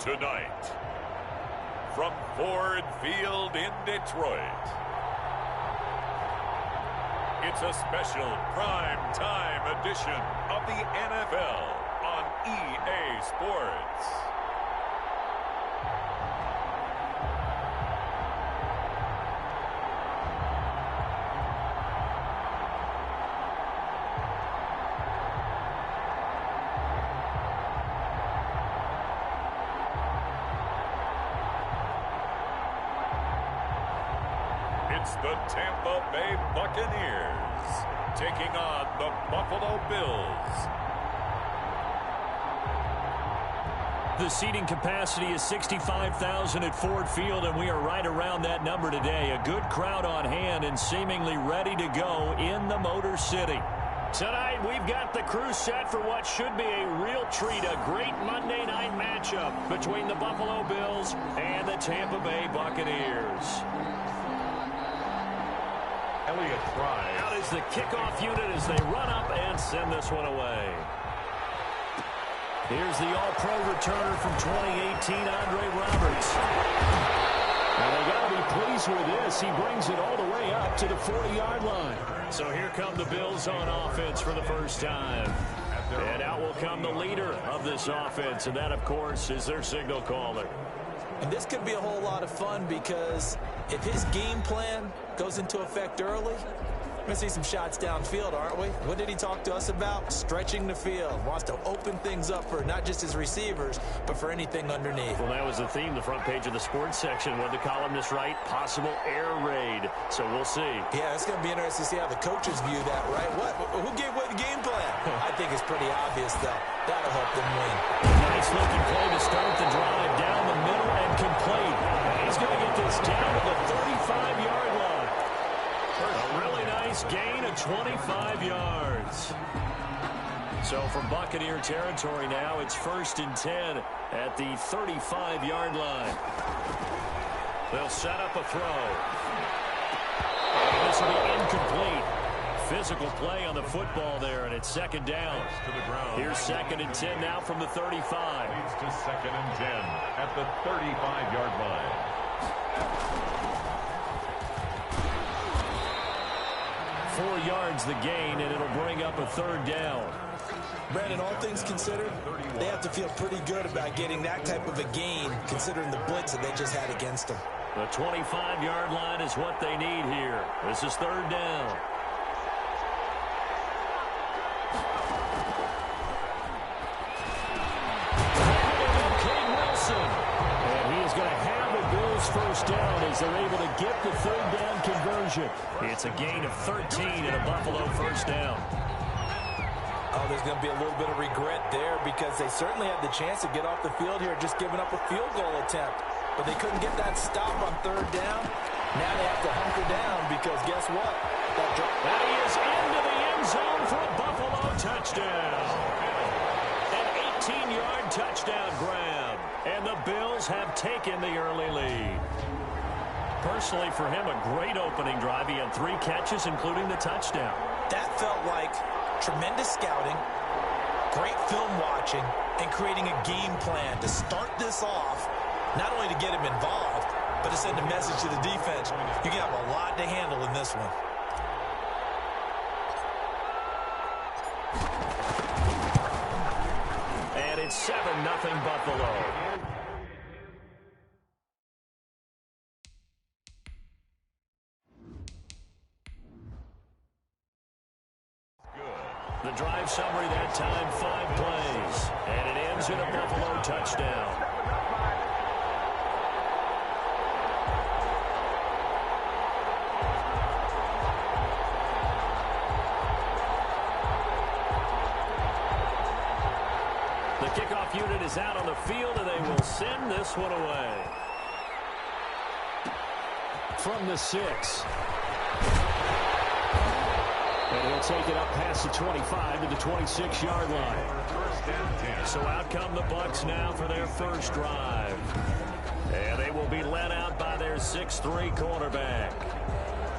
Tonight, from Ford Field in Detroit, it's a special prime-time edition of the NFL on EA Sports. It's the Tampa Bay Buccaneers taking on the Buffalo Bills. The seating capacity is 65,000 at Ford Field, and we are right around that number today. A good crowd on hand and seemingly ready to go in the Motor City. Tonight, we've got the crew set for what should be a real treat, a great Monday night matchup between the Buffalo Bills and the Tampa Bay Buccaneers. Elliott tries. Out is the kickoff unit as they run up and send this one away. Here's the all-pro returner from 2018, Andre Roberts. And they got to be pleased with this. He brings it all the way up to the 40-yard line. So here come the Bills on offense for the first time. And out will come the leader of this offense, and that, of course, is their signal caller. And this could be a whole lot of fun because if his game plan goes into effect early, we're going to see some shots downfield, aren't we? What did he talk to us about? Stretching the field. Wants to open things up for not just his receivers, but for anything underneath. Well, that was the theme, the front page of the sports section. What the columnist write? Possible air raid. So we'll see. Yeah, it's going to be interesting to see how the coaches view that, right? Who gave away the game plan? I think it's pretty obvious, though. That'll help them win. Nice looking play to start the drive down the middle and complete. And he's going to get this down to the 35-yard line. A really nice gain of 25 yards. So from Buccaneer territory now, it's 1st and 10 at the 35-yard line. They'll set up a throw. And this will be incomplete. Physical play on the football there, and it's 2nd down. Here's 2nd and 10 now from the 35. Leads to 2nd and 10 at the 35-yard line. Four yards the gain, and it'll bring up a 3rd down. Brandon, all things considered, they have to feel pretty good about getting that type of a gain, considering the blitz that they just had against them. The 25-yard line is what they need here. This is 3rd down. First down as they're able to get the 3rd down conversion. It's a gain of 13 and a Buffalo 1st down. Oh, there's going to be a little bit of regret there because they certainly had the chance to get off the field here, just giving up a field goal attempt. But they couldn't get that stop on 3rd down. Now they have to hunker down because guess what? That he is into the end zone for a Buffalo touchdown. An 18-yard touchdown grab. And the Bills have taken the early lead. Personally, for him, a great opening drive. He had 3 catches, including the touchdown. That felt like tremendous scouting, great film watching, and creating a game plan to start this off, not only to get him involved, but to send a message to the defense. You can have a lot to handle in this one. And it's 7-0 Buffalo. The drive summary that time, 5 plays. And it ends in a Buffalo touchdown. The kickoff unit is out on the field, and they will send this one away. From the 6. And he'll take it up past the 25 to the 26-yard line. So out come the Bucs now for their first drive. And they will be led out by their 6'3" quarterback.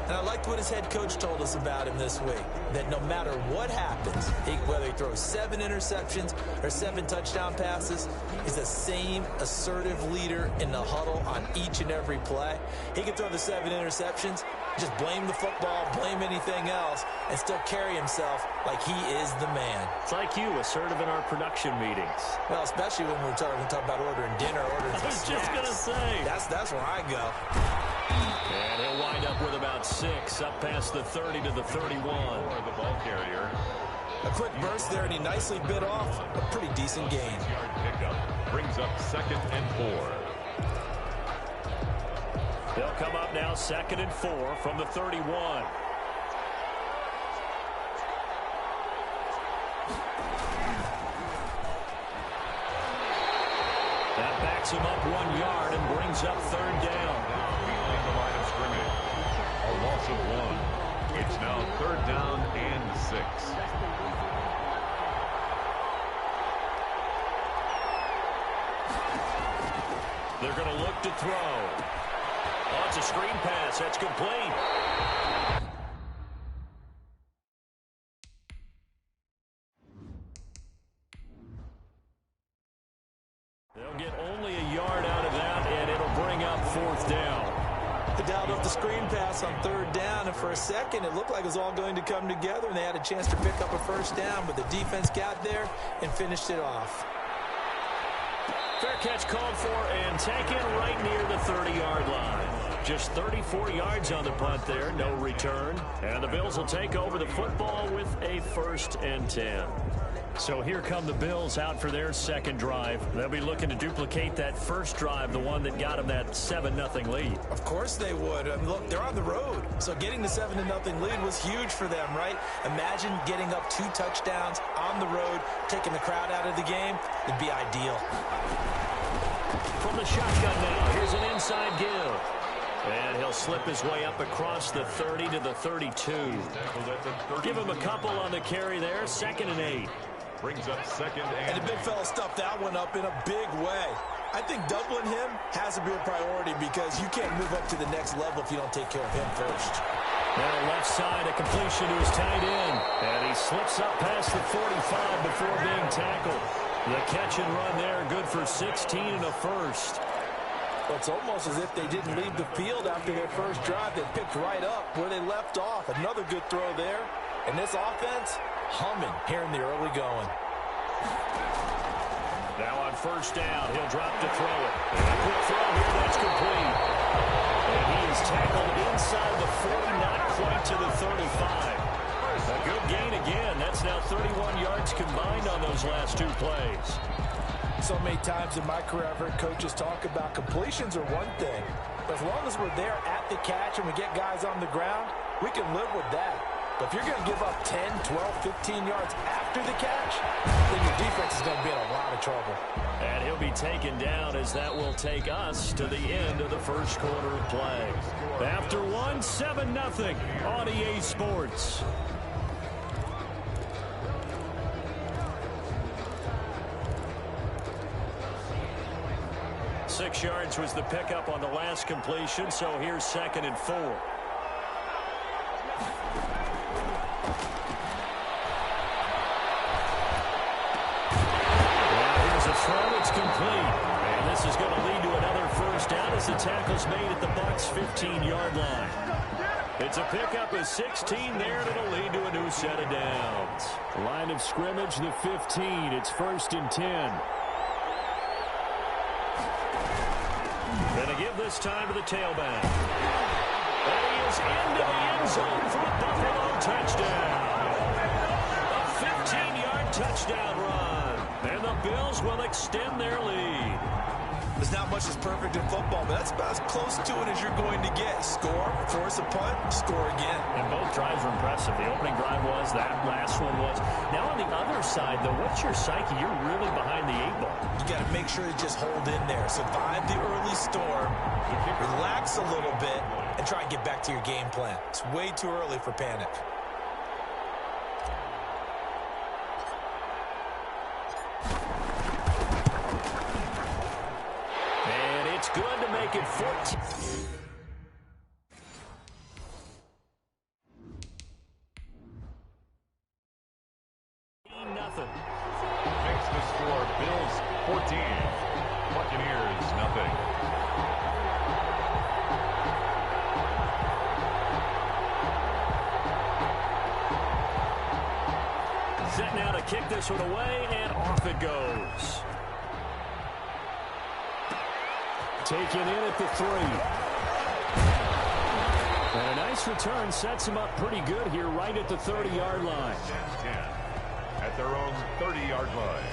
And I liked what his head coach told us about him this week, that no matter what happens, whether he throws 7 interceptions or 7 touchdown passes, he's the same assertive leader in the huddle on each and every play. He can throw the 7 interceptions, just blame the football, blame anything else, and still carry himself like he is the man. It's like you, assertive in our production meetings. Well, especially when we're talking about ordering dinner, ordering I was just going to say. That's where I go. And he'll wind up with about 6, up past the 30 to the 31. The ball carrier. A quick burst there, and he nicely bit off a pretty decent gain. 6-yard pickup brings up 2nd and 4. They'll come up now 2nd and 4 from the 31. That backs him up 1 yard and brings up 3rd down. Behind the line of scrimmage. A loss of 1. It's now 3rd down and 6. They're going to look to throw. Oh, it's a screen pass. That's complete. They'll get only a yard out of that, and it'll bring up 4th down. They dialed up the screen pass on 3rd down, and for a second it looked like it was all going to come together, and they had a chance to pick up a 1st down, but the defense got there and finished it off. Fair catch called for and taken right near the 30-yard line. Just 34 yards on the punt there, no return. And the Bills will take over the football with a 1st and 10. So here come the Bills out for their 2nd drive. They'll be looking to duplicate that 1st drive, the one that got them that 7-0 lead. Of course they would. I mean, look, they're on the road, so getting the 7-0 lead was huge for them, right? Imagine getting up 2 touchdowns on the road, taking the crowd out of the game. It'd be ideal. From the shotgun now, here's an inside give. And he'll slip his way up across the 30 to the 32. Give him a couple on the carry there, 2nd and 8. Brings up 2nd And the big fella stuffed that one up in a big way. I think doubling him has to be a priority because you can't move up to the next level if you don't take care of him first. Now left side, a completion to his tight end. And he slips up past the 45 before being tackled. The catch and run there, good for 16 and a 1st. Well, it's almost as if they didn't leave the field after their first drive. They picked right up where they left off. Another good throw there. And this offense, humming here in the early going. Now on 1st down, he'll drop to throw it. And a quick throw here, that's complete. And he is tackled inside the 40, not quite to the 35. A good gain again. That's now 31 yards combined on those last 2 plays. So many times in my career, I've heard coaches talk about completions are one thing. But as long as we're there at the catch and we get guys on the ground, we can live with that. But if you're going to give up 10, 12, 15 yards after the catch, then your defense is going to be in a lot of trouble. And he'll be taken down as that will take us to the end of the 1st quarter of play. After 1, 7-0 on EA Sports. 6 yards was the pickup on the last completion, so here's 2nd and 4. Now here's a throw, it's complete. And this is going to lead to another 1st down as the tackle's made at the Bucs' 15-yard line. It's a pickup of 16 there, and it'll lead to a new set of downs. Line of scrimmage, the 15. It's 1st and 10. Going to give this time to the tailback. And he is into the end zone for a Buffalo touchdown. A 15-yard touchdown run. And the Bills will extend their lead. There's not much that's perfect in football, but that's about as close to it as you're going to get. Score, force a punt, score again. And both drives were impressive. The opening drive was, that last one was. Now on the other side, though, what's your psyche? You're really behind the 8 ball. You got to make sure to just hold in there. Survive the early storm, relax a little bit, and try and get back to your game plan. It's way too early for panic. And it's good to make it 14. Makes the score Bills 14, Buccaneers nothing. Set now to kick this one away, and off it goes. Taken in at the 3. And a nice return sets him up pretty good here right at the 30-yard line. 10 at their own 30-yard line.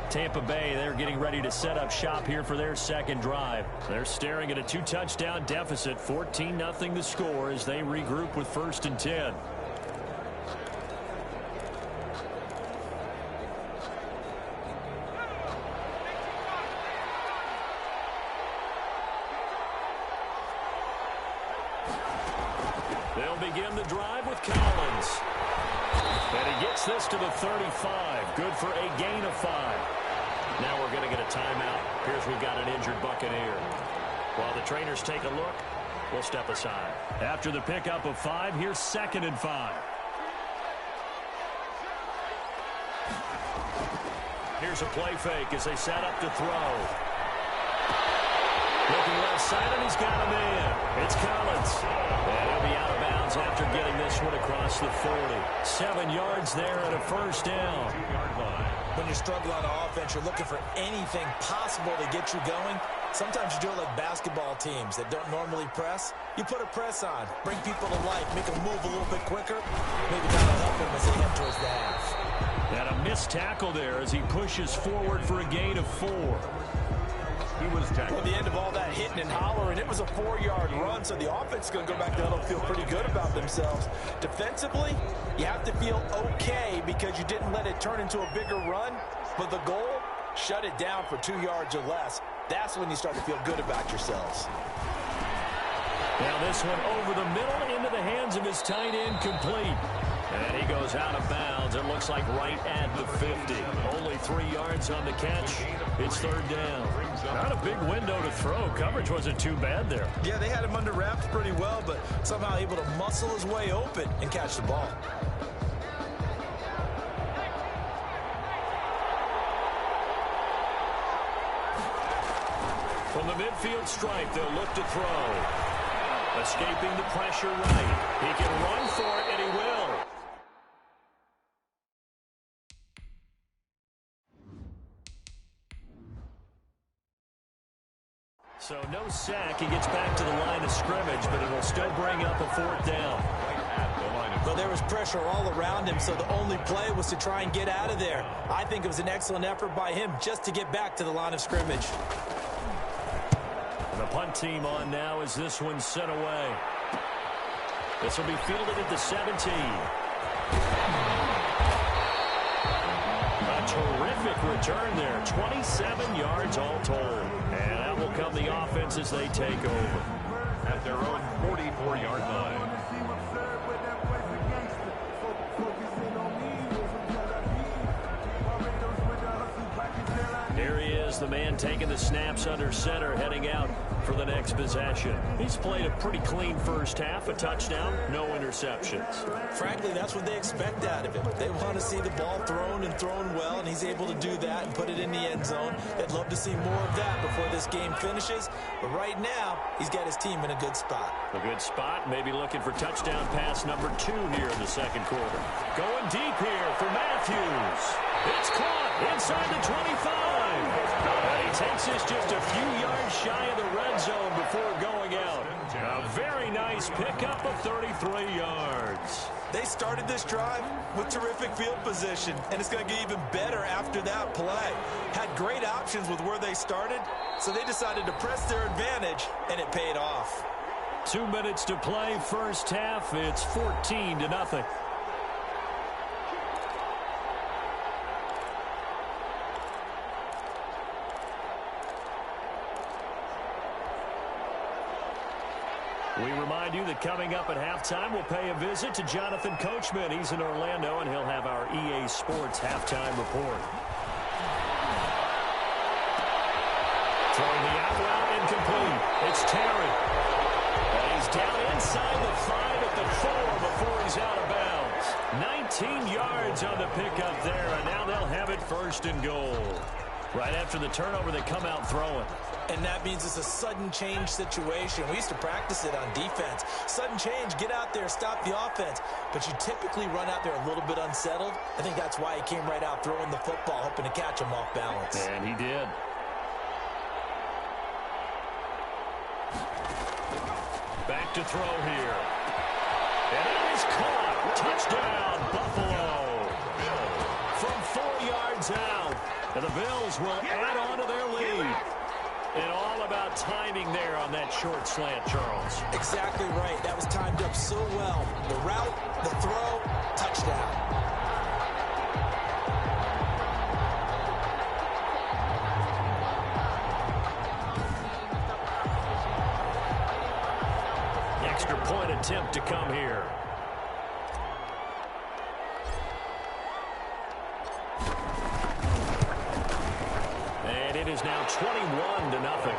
Tampa Bay, they're getting ready to set up shop here for their second drive. They're staring at a 2-touchdown deficit, 14-0 the score as they regroup with 1st and 10. They'll begin the drive with Collins. And he gets this to the 35. Good for a gain of 5. Now we're going to get a timeout. Here's we've got an injured Buccaneer. While the trainers take a look, we'll step aside. After the pickup of 5, here's 2nd and 5. Here's a play fake as they set up to throw. Looking left side, and he's got a man. It's Collins. And he'll be out of bounds after getting this one across the 40. 7 yards there and a 1st down. 2-yard line. When you're struggling on offense, you're looking for anything possible to get you going. Sometimes you do it like basketball teams that don't normally press. You put a press on, bring people to life, make them move a little bit quicker. Maybe that'll help them as they head towards the half. And a missed tackle there as he pushes forward for a gain of 4. He was tackled. At the end of all that hitting and hollering, it was a 4-yard run, so the offense is going to go back down and feel pretty good about themselves. Defensively, you have to feel okay because you didn't let it turn into a bigger run, but the goal, shut it down for 2 yards or less. That's when you start to feel good about yourselves. Now this one over the middle into the hands of his tight end, complete. And he goes out of bounds. It looks like right at the 50. Only 3 yards on the catch. It's 3rd down. Not a big window to throw. Coverage wasn't too bad there. Yeah, they had him under wraps pretty well, but somehow able to muscle his way open and catch the ball. From the midfield stripe, they'll look to throw. Escaping the pressure right. He can run for it, and he will. So no sack. He gets back to the line of scrimmage, but it'll still bring up a 4th down. Well, there was pressure all around him, so the only play was to try and get out of there. I think it was an excellent effort by him just to get back to the line of scrimmage. And the punt team on now as this one's sent away. This will be fielded at the 17. A terrific return there. 27 yards all told. And that will come the offense as they take over. At their own 44-yard line. Here he is, the man taking the snaps under center, heading out for the next possession. He's played a pretty clean first half, a touchdown, no interceptions. Frankly, that's what they expect out of him. They want to see the ball thrown and thrown well, and he's able to do that and put it in the end zone. They'd love to see more of that before this game finishes, but right now, he's got his team in a good spot. A good spot, maybe looking for touchdown pass number 2 here in the second quarter. Going deep here for Matthews. It's caught inside the 25. And he takes this just a few yards shy of the red zone before going out. A very nice pickup of 33 yards. They started this drive with terrific field position, and it's going to get even better after that play. Had great options with where they started, so they decided to press their advantage, and it paid off. 2 minutes to play, first half. It's 14-0. We remind you that coming up at halftime, we'll pay a visit to Jonathan Coachman. He's in Orlando, and he'll have our EA Sports halftime report. Throwing the out route incomplete. It's Terry. And he's down inside the 5 at the 4 before he's out of bounds. 19 yards on the pickup there, and now they'll have it first and goal. Right after the turnover, they come out throwing. And that means it's a sudden change situation. We used to practice it on defense. Sudden change, get out there, stop the offense. But you typically run out there a little bit unsettled. I think that's why he came right out throwing the football, hoping to catch him off balance. And he did. Back to throw here. And it is caught. Touchdown, Buffalo. From 4 yards out. And the Bills will add on to their lead. And all about timing there on that short slant, Charles. Exactly right. That was timed up so well. The route, the throw, touchdown. Extra point attempt to come here. And it is now 21-0.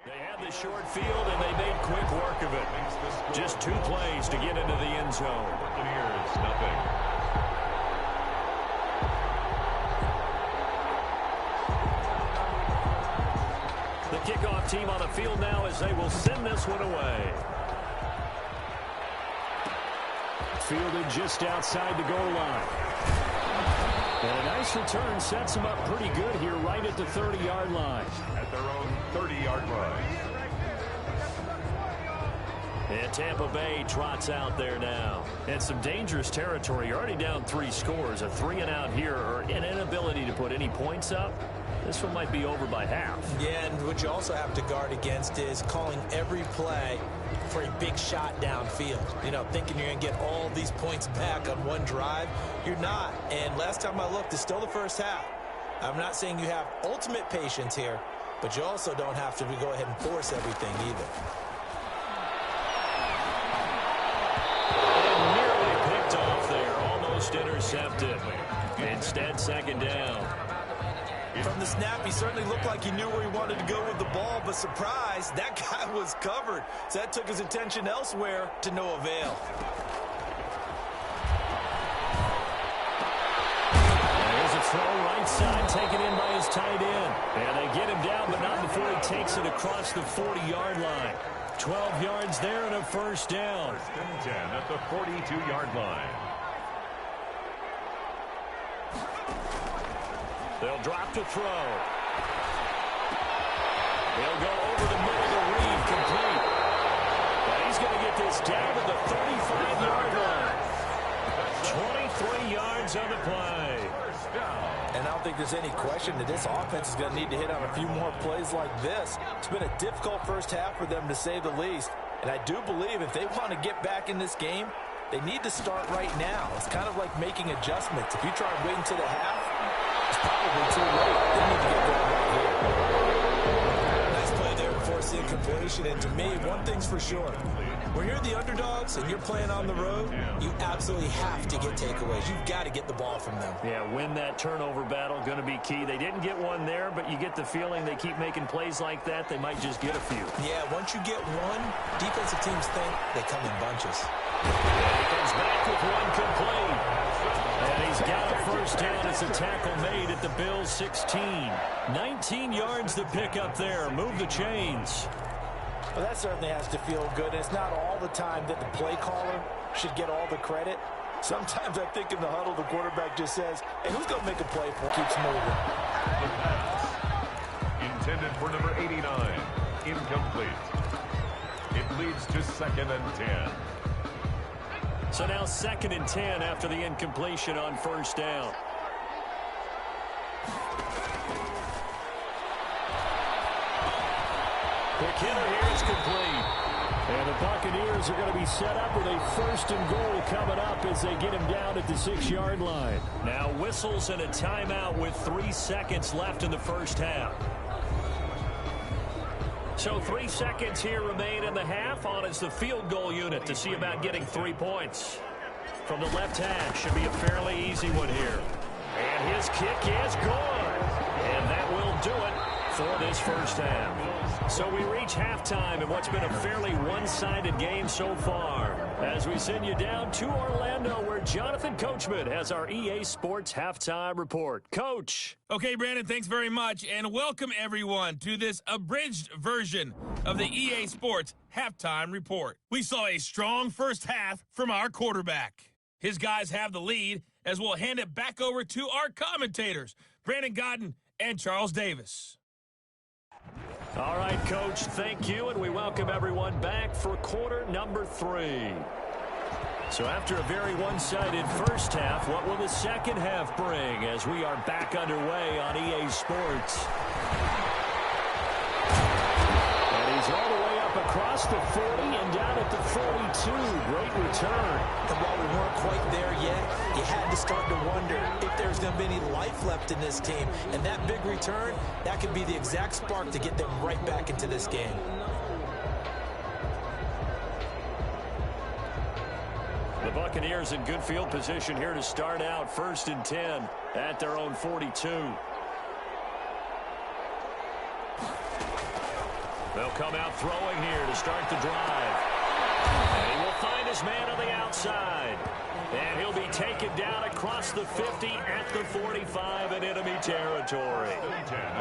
They had the short field, and they made quick work of it. Just 2 plays to get into the end zone. Buccaneers, nothing. The kickoff team on the field now as they will send this one away. Fielded just outside the goal line. And a nice return sets them up pretty good here right at the 30-yard line. At their own 30-yard line. And Tampa Bay trots out there now. And some dangerous territory. You're already down 3 scores. A 3-and-out here or an inability to put any points up. This one might be over by half. Yeah, and what you also have to guard against is calling every play for a big shot downfield. You know, thinking you're going to get all these points back on one drive. You're not. And last time I looked, it's still the first half. I'm not saying you have ultimate patience here, but you also don't have to go ahead and force everything either. And nearly picked off there. Almost intercepted. Instead, second down. From the snap, he certainly looked like he knew where he wanted to go with the ball, but surprise, that guy was covered. So that took his attention elsewhere to no avail. There's a throw right side, taken in by his tight end. And they get him down, but not before he takes it across the 40-yard line. 12 yards there and a first down. First and 10 at the 42-yard line. They'll drop to throw. They'll go over the middle to Reed, complete. And he's going to get this down to the 35-yard line. 23 yards on the play. And I don't think there's any question that this offense is going to need to hit on a few more plays like this. It's been a difficult first half for them, to say the least. And I do believe if they want to get back in this game, they need to start right now. It's kind of like making adjustments. If you try and wait until the half, it's probably too late. They need to get going right here. Nice play there to force the incompletion. And to me, one thing's for sure. When you're the underdogs and you're playing on the road, you absolutely have to get takeaways. You've got to get the ball from them. Yeah, win that turnover battle, going to be key. They didn't get one there, but you get the feeling they keep making plays like that, they might just get a few. Yeah, once you get one, defensive teams think they come in bunches. And he comes back with one complete. And he's got a first down. It's a tackle made at the Bills' 16. 19 yards to pick up there. Move the chains. Well, that certainly has to feel good. It's not all the time that the play caller should get all the credit. Sometimes I think in the huddle, the quarterback just says, hey, who's going to make a play for it? Keeps moving. The pass. Intended for number 89. Incomplete. It leads to 2nd and 10. So now 2nd and 10 after the incompletion on first down. The kicker here is complete. And the Buccaneers are going to be set up with a 1st and goal coming up as they get him down at the 6-yard line. Now whistles and a timeout with 3 seconds left in the first half. So 3 seconds here remain in the half. On is the field goal unit to see about getting 3 points. From the left hash, should be a fairly easy one here. And his kick is good. And that will do it for this first half. So we reach halftime in what's been a fairly one-sided game so far. As we send you down to Orlando, where Jonathan Coachman has our EA Sports Halftime Report. Coach. Okay, Brandon, thanks very much, and welcome everyone to this abridged version of the EA Sports Halftime Report. We saw a strong first half from our quarterback. His guys have the lead, as we'll hand it back over to our commentators, Brandon Godden and Charles Davis. All right, Coach, thank you, and we welcome everyone back for quarter number 3. So after a very one-sided first half, what will the second half bring as we are back underway on EA Sports? And he's all the way up across the 40 and down at the 42. Great return. And while we weren't quite there yet, you had to start to wonder if there's going to be any life left in this team. And that big return, that could be the exact spark to get them right back into this game. The Buccaneers in good field position here to start out 1st and 10 at their own 42. They'll come out throwing here to start the drive. And he will find his man on the outside. And he'll be taken down across the 50 at the 45 in enemy territory.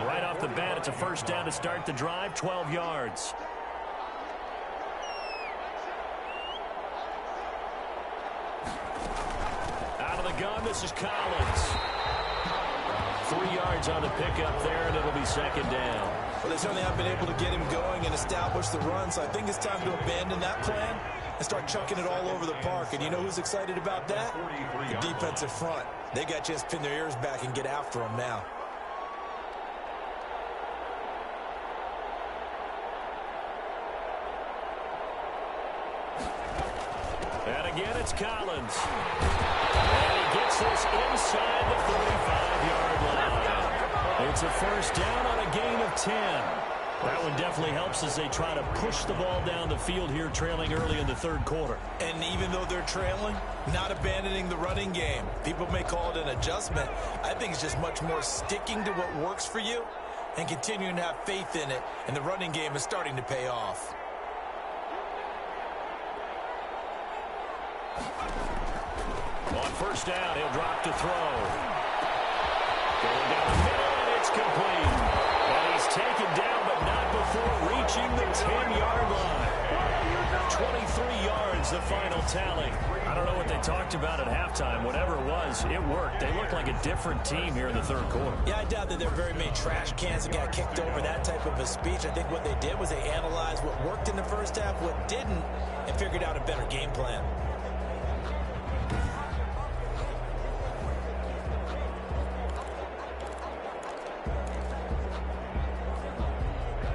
Right off the bat, it's a first down to start the drive, 12 yards. Out of the gun, this is Collins. 3 yards on the pickup there, and it'll be second down. Well, they certainly have been able to get him going and establish the run, so I think it's time to abandon that plan and start chucking it all over the park. And you know who's excited about that? The defensive front. They got to just pin their ears back and get after him now. And again, it's Collins. And he gets this inside the 45-yard line. It's a first down on a gain of 10. That one definitely helps as they try to push the ball down the field here, trailing early in the third quarter. And even though they're trailing, not abandoning the running game. People may call it an adjustment. I think it's just much more sticking to what works for you and continuing to have faith in it. And the running game is starting to pay off. On first down, he'll drop to throw. Going down the middle, and it's complete. And he's taken down, but not before reaching the 10-yard line. 23 yards, the final tally. I don't know what they talked about at halftime. Whatever it was, it worked. They look like a different team here in the third quarter. Yeah, I doubt that there are very many trash cans that got kicked over, that type of a speech. I think what they did was they analyzed what worked in the first half, what didn't, and figured out a better game plan.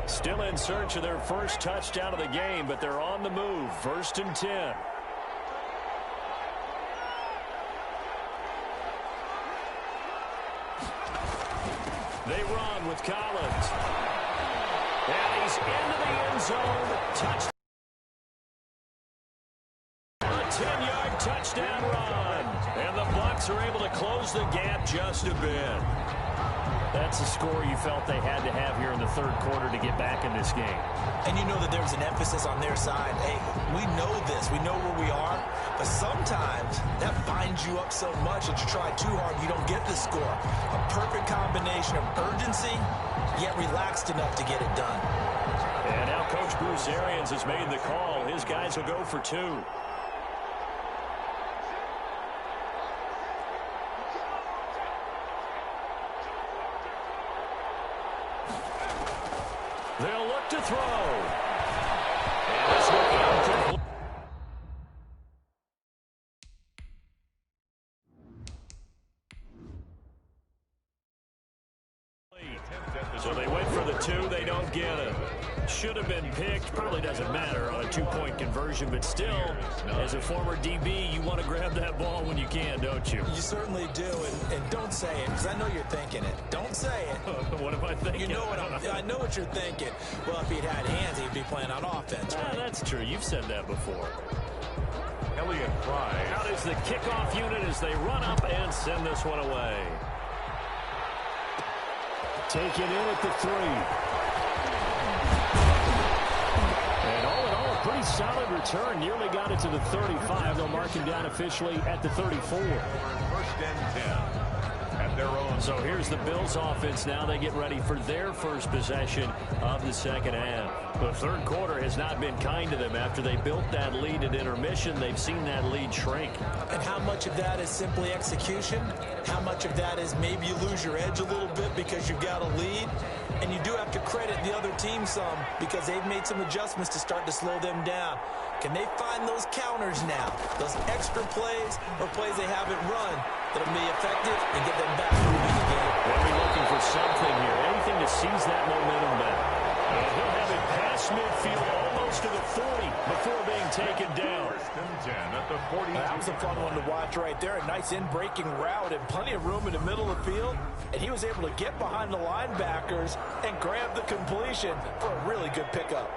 Still in search of their first touchdown of the game, but they're on the move. 1st and 10. They run with Collins. And he's into the end zone. Touchdown. A 10-yard touchdown run. And the Bucs are able to close the gap just a bit. That's the score you felt they had to have here in the third quarter to get back in this game. And you know that there's an emphasis on their side. Hey, we know this. We know where we are. But sometimes that binds you up so much that you try too hard, you don't get the score. A perfect combination of urgency, yet relaxed enough to get it done. And now Coach Bruce Arians has made the call. His guys will go for 2. They'll look to throw. And this will be incomplete. So they went for the 2. They don't get it. Should have been picked. Probably doesn't matter on a 2-point conversion, but still, as a former DB, you want to grab that ball when you can, don't you? You certainly do, and don't say it, because I know you're thinking it. Don't say it. What am I thinking? You know what I know what you're thinking. Well, if he'd had hands, he'd be playing on offense. Right? That's true. You've said that before. Elliott Fry. Out is the kickoff unit as they run up and send this one away. taken in at the 3. And all in all, a pretty solid return. Nearly got it to the 35. They'll mark him down officially at the 34. First and 10. At their own. So here's the Bills offense now. They get ready for their first possession of the second half. The third quarter has not been kind to them. After they built that lead at intermission, they've seen that lead shrink. And how much of that is simply execution? How much of that is maybe you lose your edge a little bit because you've got a lead? And you do have to credit the other team some because they've made some adjustments to start to slow them down. Can they find those counters now, those extra plays or plays they haven't run that'll be effective and get them back moving again? They'll be looking for something here, anything to seize that momentum back. And he'll have it past midfield almost to the 40 before being taken down. First and 10 at the 40. That was a fun one to watch right there. A nice in-breaking route and plenty of room in the middle of the field. And he was able to get behind the linebackers and grab the completion for a really good pickup.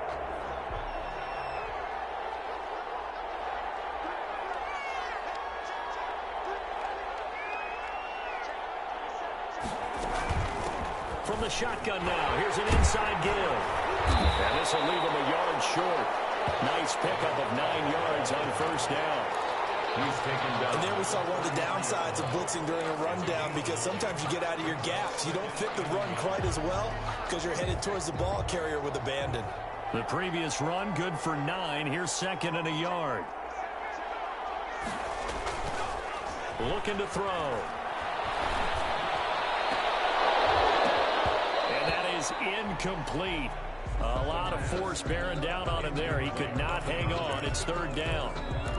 From the shotgun now, here's an inside give. And this will leave him a yard short. Nice pickup of 9 yards on first down. He's taken down. And there we saw one of the downsides of blitzing during a rundown because sometimes you get out of your gaps. You don't fit the run quite as well because you're headed towards the ball carrier with abandon. The previous run good for 9. Here's second and a yard. Looking to throw. Incomplete. A lot of force bearing down on him there. He could not hang on. It's third down.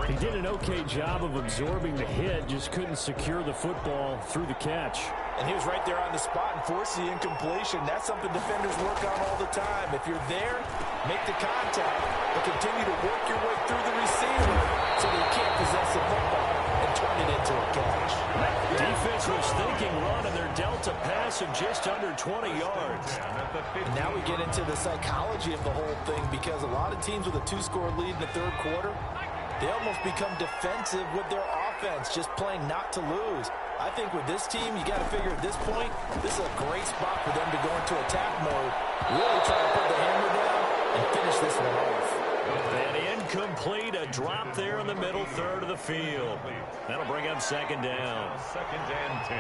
He did an okay job of absorbing the hit, just couldn't secure the football through the catch. And he was right there on the spot and forced the incompletion. That's something defenders work on all the time. If you're there, make the contact, but continue to work your way through the receiver so that you can't possess the football and turn it into a catch. Defense was thinking run, and they're dealt a pass of just under 20 yards. And now we get into the psychology of the whole thing because a lot of teams with a 2-score lead in the third quarter, they almost become defensive with their offense, just playing not to lose. I think with this team, you got to figure at this point, this is a great spot for them to go into attack mode, really try to put the hammer down and finish this one off. And incomplete, a drop there in the middle third of the field. That'll bring up second down. Second and 10.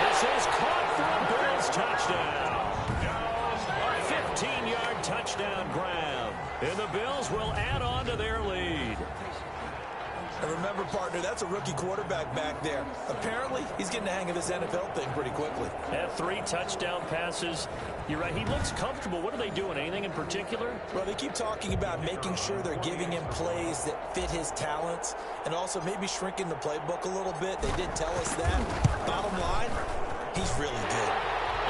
This is caught for a Bills touchdown. 15-yard touchdown grab. And the Bills will add on to their lead. And remember, partner, that's a rookie quarterback back there. Apparently, he's getting the hang of this NFL thing pretty quickly. Had 3 touchdown passes. You're right, he looks comfortable. What are they doing? Anything in particular? Well, they keep talking about making sure they're giving him plays that fit his talents and also maybe shrinking the playbook a little bit. They did tell us that. Bottom line, he's really good.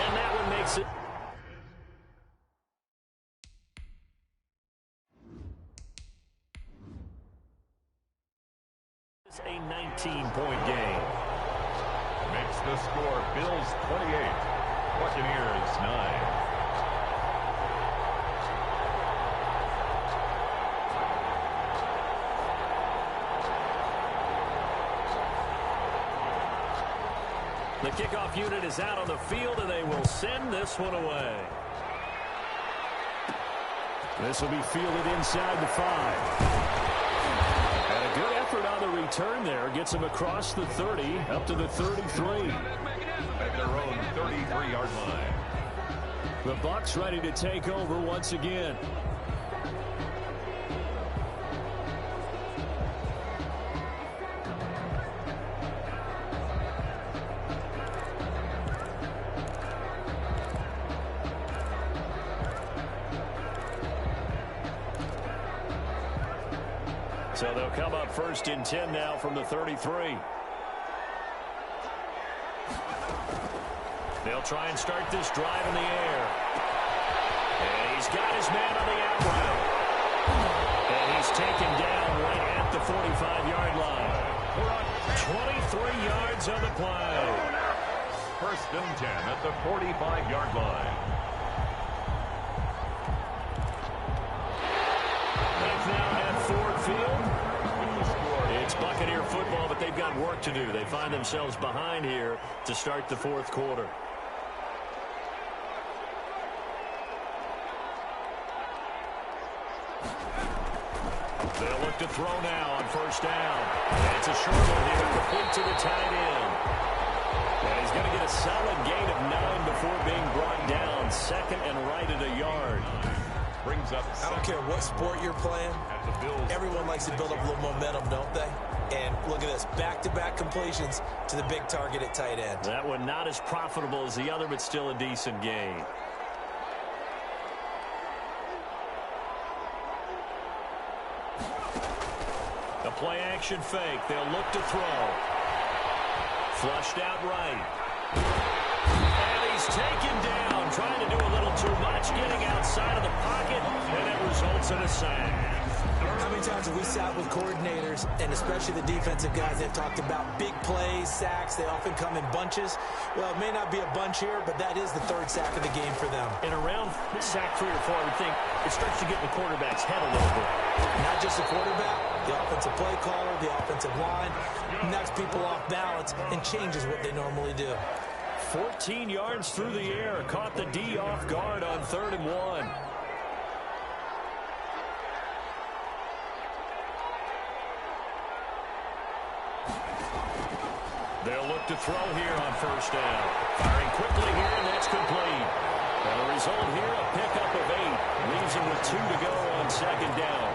And that one makes it. It's a 19-point game. Makes the score Bills 28, Buccaneers 9. The kickoff unit is out on the field, and they will send this one away. This will be fielded inside the 5. And a good effort on the return there. Gets him across the 30, up to the 33. At their own 33-yard line. The Bucs ready to take over once again. So they'll come up first and 10 now from the 33. They'll try and start this drive in the air. And he's got his man on the out route. And he's taken down right at the 45-yard line. 23 yards on the play. First and 10 at the 45-yard line. Now at Ford Field, it's Buccaneers Buccaneer football, but they've got work to do. They find themselves behind here to start the fourth quarter. They'll look to throw now on first down. It's a short one here, complete to the tight end. And he's going to get a solid gain of 9 before being brought down. Second and right at a yard. Brings up. I don't care what sport you're playing. Everyone likes to build up a little momentum, don't they? And look at this, back-to-back completions to the big target at tight end. That one not as profitable as the other, but still a decent gain. A play-action fake. They'll look to throw. Flushed out right. And he's taken down, trying to do a little too much, getting outside of the pocket, and it results in a sack. How many times have we sat with coordinators, and especially the defensive guys, they've talked about big plays, sacks. They often come in bunches. Well, it may not be a bunch here, but that is the third sack of the game for them. And around sack 3 or 4, I would think it starts to get in the quarterback's head a little bit. Not just the quarterback, the offensive play caller, the offensive line, knocks people off balance and changes what they normally do. 14 yards through the air, caught the D off guard on 3rd and 1. They'll look to throw here on first down. Firing quickly here, and that's complete. And the result here, a pickup of 8. Leaves him with 2 to go on second down.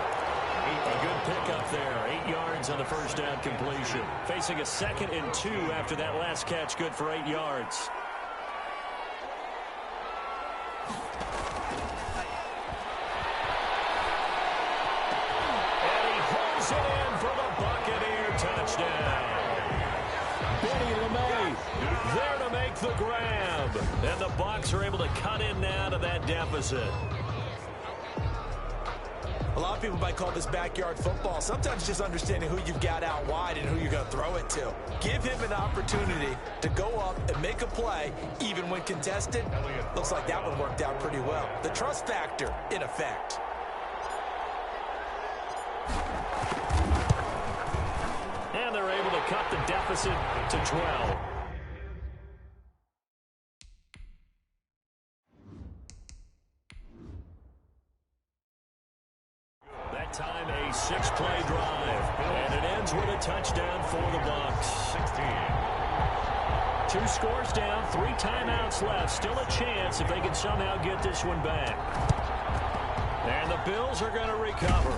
A good pickup there. 8 yards on the first down completion. Facing a 2nd and 2 after that last catch, good for 8 yards. And he holds it in for the Buccaneer touchdown. Benny LeMay there to make the grab. And the Bucs are able to cut in now to that deficit. A lot of people might call this backyard football. Sometimes just understanding who you've got out wide and who you're going to throw it to. Give him an opportunity to go up and make a play, even when contested. Looks like that one worked out pretty well. The trust factor, in effect. And they're able to cut the deficit to 12. That time a 6-play drive. And it ends with a touchdown for the Bucs. 16. 2 scores down, 3 timeouts left. Still a chance if they can somehow get this one back. And the Bills are going to recover.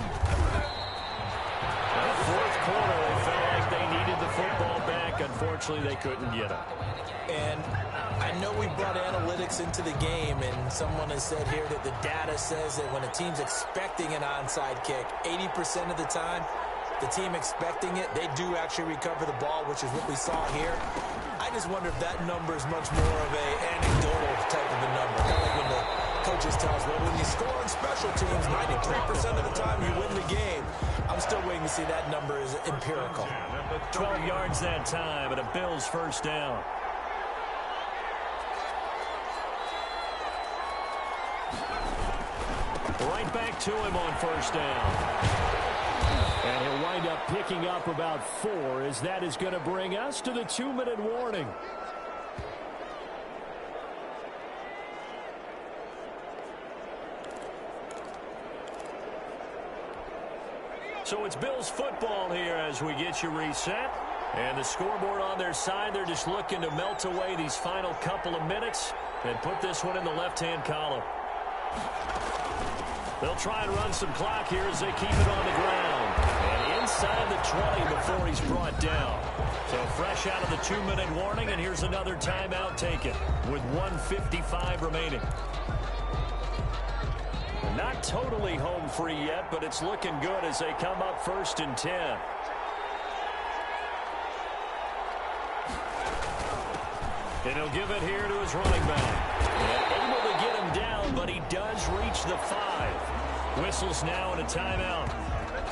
In the fourth quarter, they felt like they needed the football back. Unfortunately, they couldn't get it. And I know we brought analytics into the game, and someone has said here that the data says that when a team's expecting an onside kick, 80% of the time, the team expecting it, they do actually recover the ball, which is what we saw here. I just wonder if that number is much more of an anecdotal type of a number. Kind of like when the coaches tell us, well, when you score on special teams, 93% of the time you win the game. I'm still waiting to see that number is empirical. 12 yards that time, and a Bills first down. Right back to him on first down. And he'll wind up picking up about 4 as that is going to bring us to the 2-minute warning. So it's Bills football here as we get you reset. And the scoreboard on their side, they're just looking to melt away these final couple of minutes and put this one in the left-hand column. They'll try and run some clock here as they keep it on the ground. And inside the 20 before he's brought down. So fresh out of the 2-minute warning, and here's another timeout taken with 1:55 remaining. Not totally home free yet, but it's looking good as they come up 1st and 10. And he'll give it here to his running back. And able to get him down, but he does reach the 5. Whistles now and a timeout.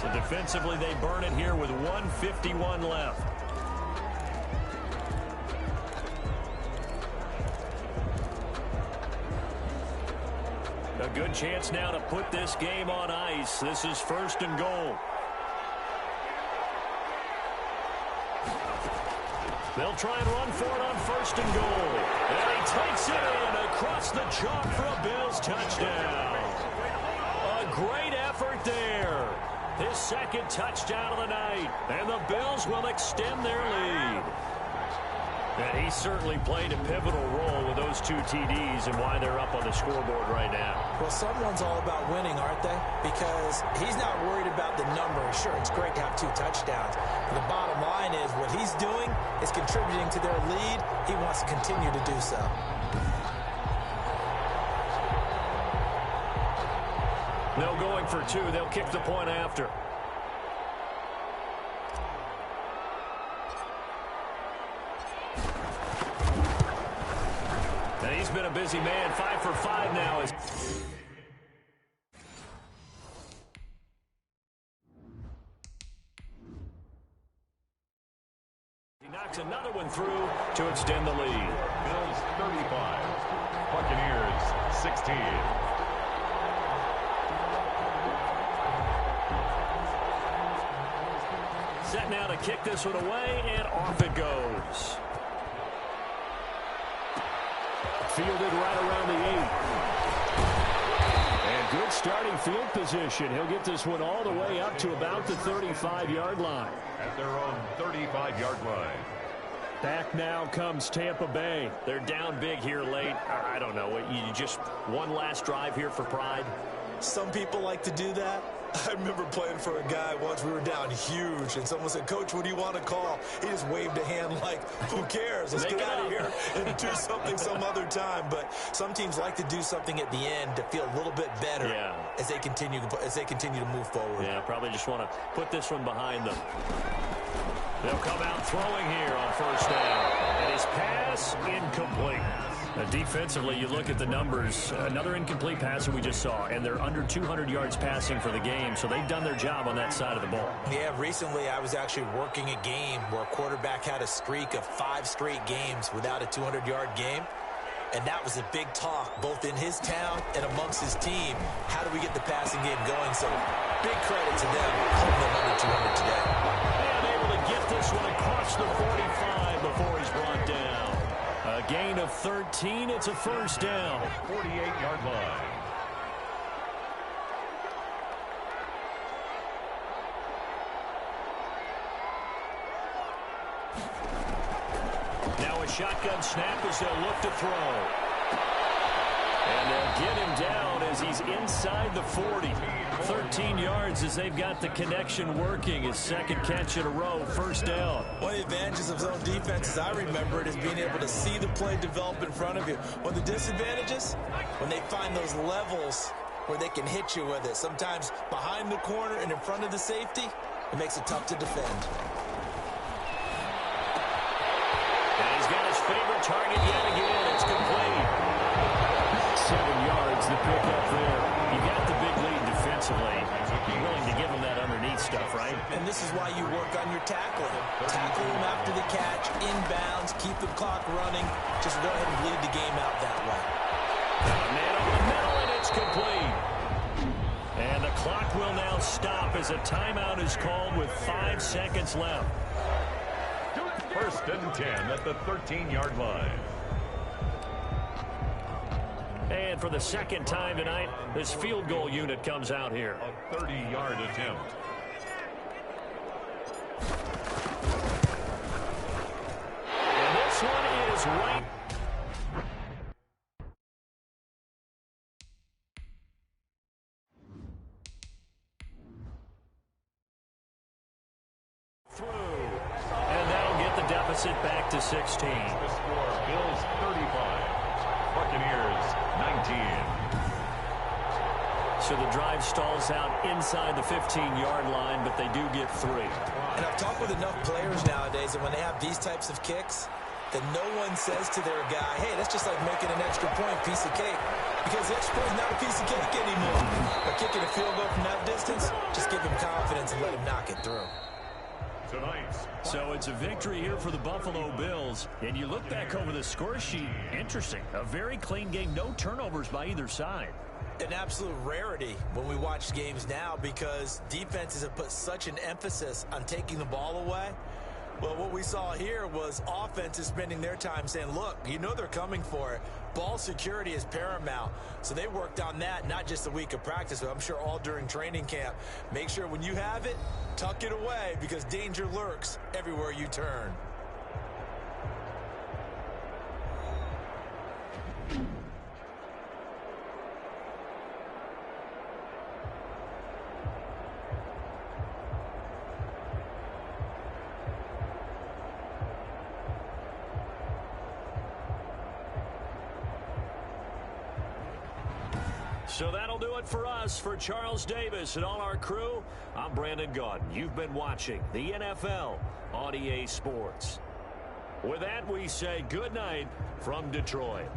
So defensively, they burn it here with 1:51 left. A good chance now to put this game on ice. This is 1st and goal. They'll try and run for it on 1st and goal. And he takes it in across the chalk for a Bills touchdown. A great effort there. His 2nd touchdown of the night. And the Bills will extend their lead. And he certainly played a pivotal role with those 2 TDs and why they're up on the scoreboard right now. Well, someone's all about winning, aren't they? Because he's not worried about the number. Sure, it's great to have 2 touchdowns. But the bottom line is what he's doing is contributing to their lead. He wants to continue to do so. No going for 2. They'll kick the point after. And he's been a busy man. 5 for 5 now. He knocks another one through to extend the lead. Bills 35. Buccaneers 16. Set now to kick this one away, and off it goes. Fielded right around the 8. And good starting field position. He'll get this one all the way up to about the 35-yard line. At their own 35-yard line. Back now comes Tampa Bay. They're down big here late. I don't know. You just one last drive here for pride. Some people like to do that. I remember playing for a guy once. We were down huge, and someone said, "Coach, what do you want to call?" He just waved a hand like, who cares? Let's get out of here and do something some other time. But some teams like to do something at the end to feel a little bit better as they continue to move forward. Yeah, probably just want to put this one behind them. They'll come out throwing here on 1st down. And his pass incomplete. Defensively, you look at the numbers. Another incomplete pass that we just saw, and they're under 200 yards passing for the game, so they've done their job on that side of the ball. Yeah, recently I was actually working a game where a quarterback had a streak of 5 straight games without a 200-yard game, and that was a big talk both in his town and amongst his team. How do we get the passing game going? So big credit to them holding them under 200 today. And able to get this one across the 45 before he's brought down. A gain of 13. It's a 1st down. 48-yard line. Now a shotgun snap as they'll look to throw. And they'll get him down as he's inside the 40. 13 yards as they've got the connection working. His 2nd catch in a row, 1st down. One of the advantages of zone defense, as I remember it, is being able to see the play develop in front of you. One of the disadvantages, when they find those levels where they can hit you with it. Sometimes behind the corner and in front of the safety, it makes it tough to defend. And he's got his favorite target yet again. It's complete. 7 yards, the pick up there. You got the big lead defensively. You're willing to give them that underneath stuff, right? And this is why you work on your tackling. Tackle them after the catch, inbounds, keep the clock running. Just go ahead and bleed the game out that way. Man over the middle, and it's complete. And the clock will now stop as a timeout is called with 5 seconds left. 1st and 10 at the 13-yard line. And for the 2nd time tonight, this field goal unit comes out here. A 30-yard attempt. And this one is right. Through. And that'll get the deficit back to 16. The score, Bills 35. Buccaneers 19. So the drive stalls out inside the 15-yard line, but they do get 3. And I've talked with enough players nowadays that when they have these types of kicks, that no one says to their guy, hey, that's just like making an extra point, piece of cake. Because the extra point is not a piece of cake anymore. But kicking a field goal from that distance, just give him confidence and let him knock it through. So it's a victory here for the Buffalo Bills. And you look back over the score sheet, interesting. A very clean game, no turnovers by either side. An absolute rarity when we watch games now because defenses have put such an emphasis on taking the ball away. Well, what we saw here was offenses spending their time saying, look, you know they're coming for it. Ball security is paramount. So they worked on that, not just a week of practice, but I'm sure all during training camp. Make sure when you have it, tuck it away because danger lurks everywhere you turn. So that'll do it for us. For Charles Davis and all our crew, I'm Brandon Gaudin. You've been watching the NFL on EA Sports. With that, we say good night from Detroit.